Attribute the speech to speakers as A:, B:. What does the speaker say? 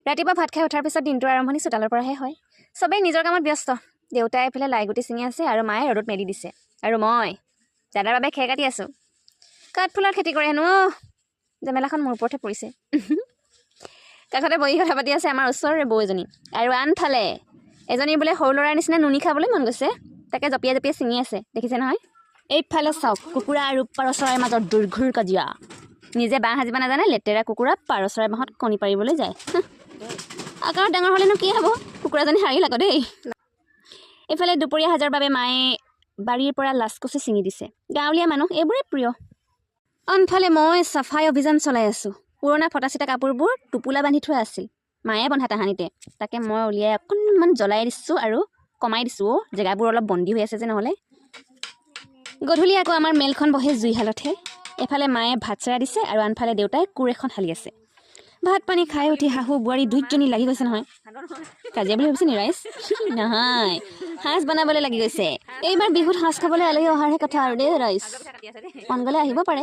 A: ৰাতিপুৱা ভাত খাই উঠাৰ পিছত দিনটোৰ আৰম্ভণি চোতালৰ পৰাহে হয়। চবেই নিজৰ কামত ব্যস্ত। দেউতাই এইফালে লাইগুটি ছিঙি আছে আৰু মায়ে ৰ'দত মেলি দিছে। আৰু মই দাদাৰ বাবে খেৰ কাটি আছোঁ। কাঠফুলাৰ খেতি কৰে হেনো। জেমেলাখন মোৰ ওপৰতহে পৰিছে। কাষতে বহি কথা পাতি আছে আমাৰ ওচৰৰে বৌ এজনী। আৰু আনফালে এজনীৰ বোলে সৰু ল'ৰাৰ নিচিনা নুনি খাবলৈ মন গৈছে। তাকে জঁপিয়াই জঁপিয়াই ছিঙি আছে, দেখিছে নহয়? এইফালে চাওক, কুকুৰা আৰু পাৰ চৰাইৰ মাজত দীৰ্ঘৰ কাজিয়া। নিজে বাঁহ সাজিব নাজানে লেতেৰা কুকুৰা পাৰ চৰাই বাঁহত কণী পাৰিবলৈ যায়। আকাৰত ডাঙৰ হ'লেনো কি হ'ব? কুকুৰাজনী হাৰিল আকৌ দেই। এইফালে দুপৰীয়া সাজৰ বাবে মায়ে বাৰীৰ পৰা লাচকচু ছিঙি দিছে। গাঁৱলীয়া মানুহ এইবোৰে প্ৰিয়। আনফালে মই চাফাই অভিযান চলাই আছোঁ। পুৰণা ফটা চিটা কাপোৰবোৰ টোপোলা বান্ধি থোৱা আছিল মায়ে বন্ধা তাহানিতে। তাকে মই উলিয়াই অকণমান জ্বলাই দিছোঁ আৰু কমাই দিছোঁ। জেগাবোৰ অলপ বন্দী হৈ আছে যে নহ'লে। গধূলি আকৌ আমাৰ মেলখন বহে জুইশালতহে। এফালে মায়ে ভাত চেৰা দিছে আৰু আনফালে দেউতাই কোৰ এখন হালি আছে। ভাত পানী খাই উঠি শাহু বোৱাৰী দুইজনী লাগি গৈছে নহয়। কাজিয়া বুলি ভাবিছে নি ৰাইজ? নহয়, সাজ বনাবলৈ লাগি গৈছে। এইবাৰ বিহুত সাজ খাবলৈ আলহী অহাৰহে কথা আৰু দেই ৰাইজ। মন গ'লে আহিব পাৰে।